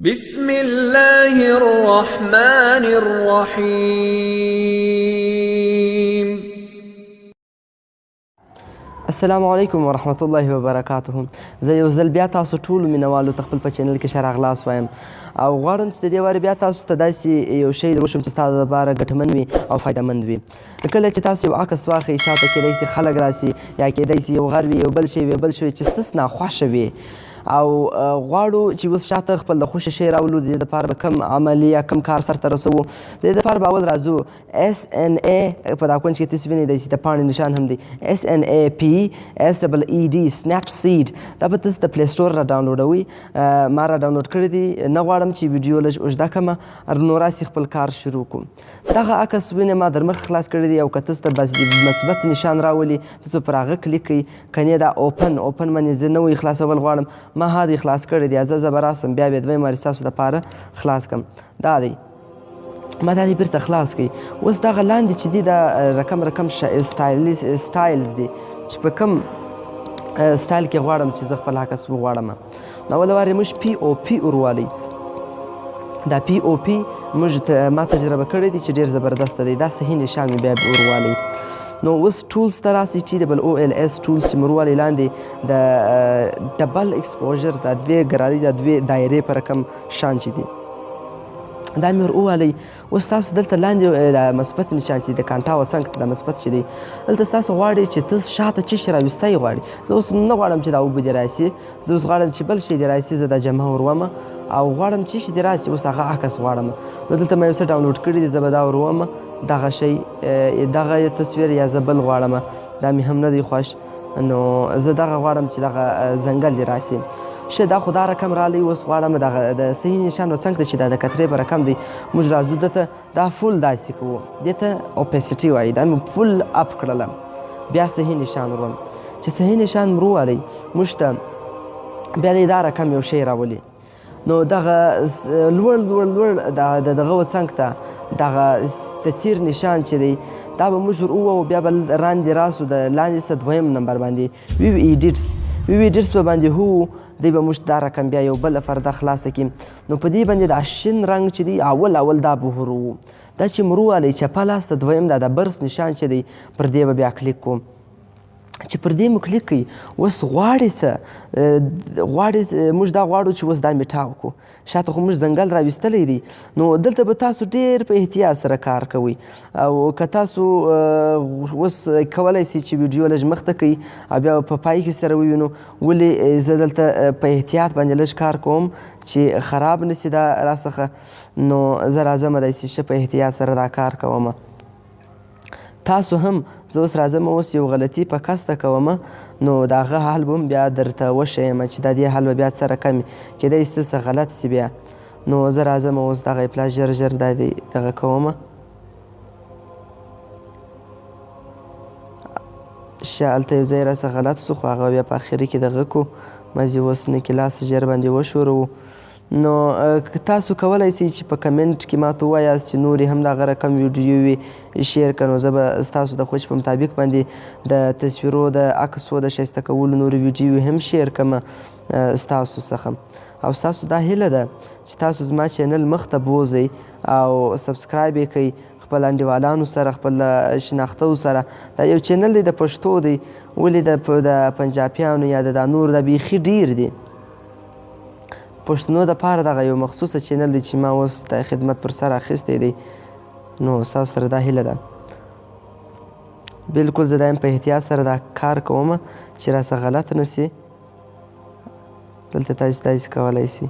بسم الله الرحمن الرحیم. السلام علیکم ورحمت الله وبرکاته. زه یو ځل بیا تاسو ټولو مینوالو ته خپل په چینل کې ښه راغلاست وایم او غواړم چې د دې وارې بیا تاسو ته داسې یو شی دروښیم چې ستاسو دپاره ګټمن وي او فایدهمند وي. کله چې تاسو یو عکس واخلئ شاته کیدای شي خلک راسي یا کیدای شي یو غر وي یو بل شی وي بل شی چې ستاسو ناخوښه وي او غواړو چې اوس شاته خپل د خوښې شی راولو. د دې دپاره به کوم عمل یا کوم کار سرته رسوو. د دې دپاره به اول راځو SNA په دا کونج کې تاسو وینئ د پاڼې نشان هم دی SNAPSEED سنیپسیډ. دا به تاسو د پلی سټور را ډاونلوډوئ. ما را ډاونلوډ کړی دی. نه غواړم چې ویډیو لږ اوږده کړمه نو راسي خپل کار شروع کړو. دغه عکس وینئ ما در مخ خلاص کړی دی او که تاسو ته مثبت نشان راولي تاسو پر هغه کلیک کوئ. کنې دا اوپن باندې زه نوی خلاصول غواړم. ما هادی خلاص کړی دی. زه به راسم بیا دویم وارې ستاسو دپاره خلاص کړم. دا دی ما دا دی بیرته خلاص کړئ. اوس دغه لاندې چې دی دا رقم سټایلز دی چې په کوم سټایل کې غواړم چې زه خپل عکس وغواړم. نو اوله وارې موږ POP وروالی. دا POP موږ ما تجربه کړی دی چې ډېر زبردسته دی. دا صحیح نشان مې بیا وروالی. نو اوس ټولز ته راسئ TOOLS ټولز چې مروالي لاندې د ډبل ایکسپوژر دا دوې ګرالي دا دوې دایرې په رقم شان چې دي دا مې ور ووالئ. اوس تاسو دلته لاندې د مثبت نشان چې د کانټاوه څنګ ته د مثبت چې دی دلته تاسو غواړئ چې تاسو شاته څه شي راویستی غواړئ. زه اوس نه غواړم چې دا اوبه دې راسي. زه اوس غواړم چې بل شی دې راسي. زه دا جمع ورومه او غواړم چې شي دې راسي. اوس هغه عکس غواړم. نو دلته ما یو څه ډاونلوډ کړي دي. زه به دا ورومه دغه شی دغه تصویر یا زه بل غواړم. دا مې هم نه دی خوښ. نو زه دغه غواړم چې دغه ځنګل دې راسي. ښه دا خو دا رقم رالی. اوس غواړم دغه د صحیح نشان به څنګ ته چې دا د کترې په رقم دی موږ راځو دته دا فول داسې کوو. دې ته اوپیسټي وایي. دا مې فول اپ کړله. بیا صحیح نشان وروم. چې صحیح نشان مې ورووالی موږ ته بیا دی دا رقم یو شی راولي. نو دغه لوړ دغه څنګ ته دغه د تیر نشان چې دی دا به موږ ور ووهو. بیا به راندې راسو د لاندې څه دویم نمبر باندې ویو ایډیټس به باندې هو دی به موږ دا رقم بیا یو بله فرده خلاصه کړي. نو په دې باندې دا شین رنګ چې دی اول دا به ورو. دا چې مو ورووالی چپه لاس ته دویم دا د برس نشان چې دی پر دې به بیا کلیک کوو. چې پر دې مو کلیک کوي اوس غواړې څه موږ دا غواړو چې اوس دا میټاو کړو. شاته خو موږ ځنګل راویستلی دی. نو دلته به تاسو ډېر په احتیاط سره کار کوئ او که تاسو اوس کولی سئ چې ویډیو لږ مخته کوئ او بیا په پای کې سره ووینو. ولې زه دلته په احتیاط باندې لږ کار کوم چې خراب نسي دا راڅخه. نو زه راځم داسې ښه په احتیاط سره دا کار کوم. تاسو هم زه اوس راځم اوس یو غلطي په کسته کوم. نو د هغه حل به هم بیا درته وښیم چې دا دې حل به بیا څه رقم وي. کیدای شي څه غلط سي بیا. نو زه راځم اوس دغه اپلا ژر دا دی دغه کوم. ښه هلته یو ځای راڅه غلط سو خو هغه بیا په اخري کې دغه کړو. مزې اوس نه کلاس ژر باندې وشورو. نو تاسو کولی سئ چې په کمنټ کې ماته ووایاست چې نورې هم دغه رقم ویډیو وي شیر کړه. نو زه به ستاسو د خوښ په مطابق باندې د تصویرو د عکسو د ښایسته کولو نورې ویډیو هم شیر کړم ستاسو څخه. او ستاسو دا هیله ده چې تاسو زما چینل مخته بوځئ او سبسکرایب یې کړئ خپل انډیوالانو سره خپل شناختو سره. دا یو چینل دی د پښتو دی. ولې د پنجابیانو یا د نورو دا بیخي ډېر دی. پښتنو دپاره دغه یو مخصوصه چینل دی چې ما اوس د خدمت پر سر اخیستی دی. نو ستاسو سره دا هیله ده. بلکل زه دا په احتیاط سره دا کار کوم چې راڅه غلط نه سي. دلته تاسو داسې کولی سي.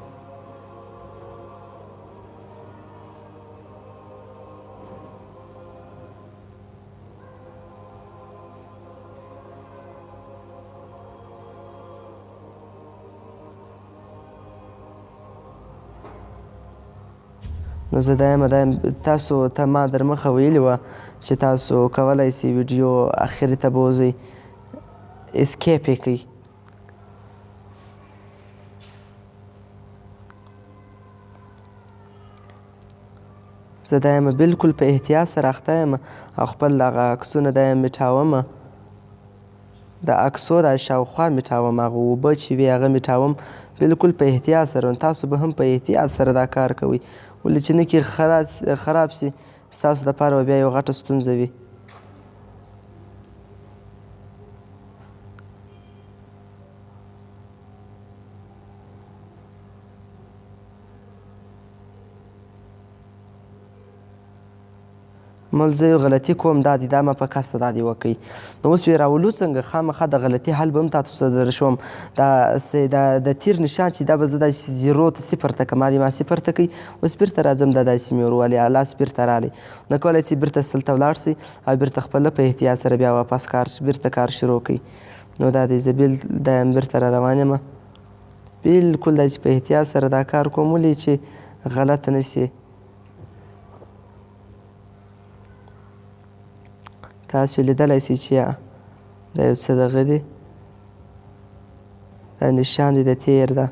نو زه دا تاسو ته ما در مخه ویلې وه چې تاسو کولی سئ ویډیو اخري ته بوځئ اسکیپ یې کړئ. زه دا یم بلکل په احتیاط سره اخته یم او خپل دغه عکسونه دا یم میټاومه. د عکسو دا شاوخوا میټاوم، هغه اوبه چې وي هغه میټاوم بلکل په احتیاط سره. تاسو به هم په احتیاط سره دا کار کوئ، ولې چې نه کې خراب سي ستاسو دپاره به بیا یو غټه ستونزه وي. مل زه یو غلطي کوم دا دي، دا مه په کسته دا دې وکئ. نو اوس یې راولو څنګه؟ خامخا د غلطي حل به هم تاسو ته در شوم. د تیر نشان چې دا به زه داسې 0 ته 0 ته کړم، ما 0 ته کوي. اوس بېرته راځم دا داسې مې ورولې، لاس بېرته رالی. نو کولی شئ بېرته سلته ولاړ شئ او بېرته خپله په احتیاط سره بیا واپس بېرته کار شروع کړئ. نو دا دی زه دا یم بېرته را روان یم، بلکل داسې په احتیاط سره دا کار کوم ولې چې غلطه نه سي. تاسو لیدلی سئ چې دا یو څه دغه دی، دا نشان دی د تیر ده.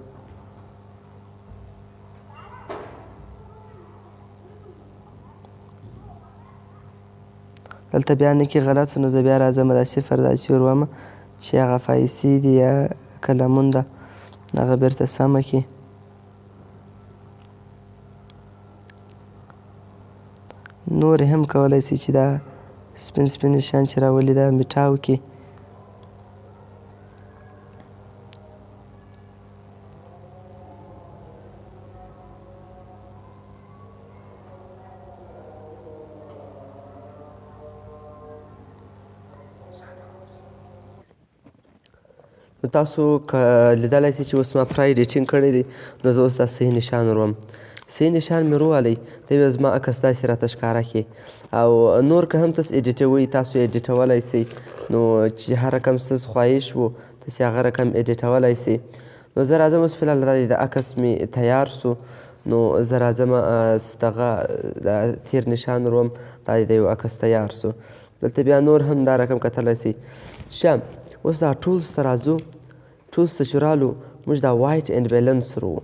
دلته بیا نه کې غلط نو زه بیا راځم دا 0 داسې ورومه چې هغه فایسې دي یا کلمون ده هغه بېرته سمه کړي. نور هم کولی شئ چې دا سپین سپین نشان چې راولي دا میټاو کړي. نو تاسو که لیدلی شئ چې اوس ما پوره ایډیټینګ کړی دی، نو زه اوس دا صحیح نشان وروم. صحیح نشان مې وروهلی، دی به زما عکس داسې راته ښکاره کړي. او نور که هم تاسو ایډیټوئ، تاسو ایډیټولی شئ. نو چې هر رقم ستاسو خواهش و تاسې هغه رقم ایډیټولی شئ. نو زه راځم اوس فلحال دا د عکس مې تیار سو. نو زه راځم دغه د تیر نشان وروم، دا د یو عکس تیار سو. دلته بیا نور هم دا رقم کتلی شئ. ښه، اوس دا ټولز ته راځو. ټولز ته چې رالو موږ دا وایټ اینډ بیلنس وروو.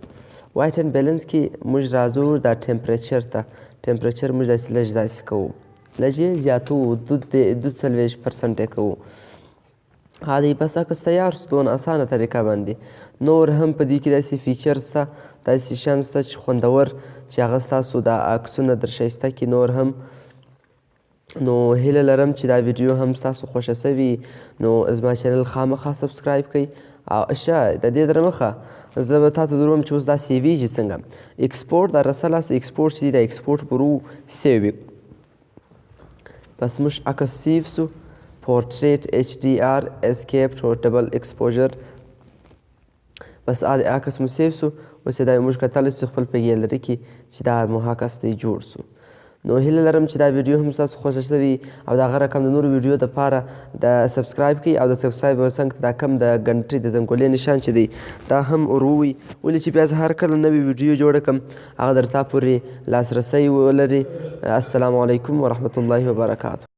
وایټ اینډ بیلنس کې موږ راځو دا ټمپریچر ته. ټمپریچر موږ داسې لږ داسې کوو، لږ یې زیاتوو، 42% یې کوو. ها دی بس عکس تیار سو، دونه اسانه طریقه باندې. نور هم په دې کې داسې فیچرز شته، داسې شیان شته چې خوندور چې هغه ستاسو دا عکسونه در ښایسته کړي. نور هم نو هیله لرم چې دا ویډیو هم ستاسو خوښه شوي. نو زما چینل خامخا سبسکرایب کړئ. او ښه د دې در مخه زه به تاته دروم چې اوس دا سیویږي څنګه. ایکسپورټ دا رسلاست ایکسپورټ چې دی دا ایکسپورټ برو سیوي. بس موږ عکس سیو سو، پورټریټ HDR اسکیپ او ډبل ایکسپوژر. بس عکس مو سیو سو. اوس دا موږ کتلی شو خپل په ګیلري کې چې دا مو عکس دی جوړ سو. نو هیله لرم چې دا ویډیو هم ستاسو خوښه شوي او د هغه رقم د نورو ویډیو دپاره د سبسکرایب کړئ او د سبسکرایب څنګ ته دا کم د ګنټۍ د زنګولې نشان چې دی دا هم ورووئ، ولې چې بیا زه هر کله نوې ویډیو جوړه کړم هغه درته پورې لاسرسی ولري. السلام علیکم ورحمة الله وبرکاته.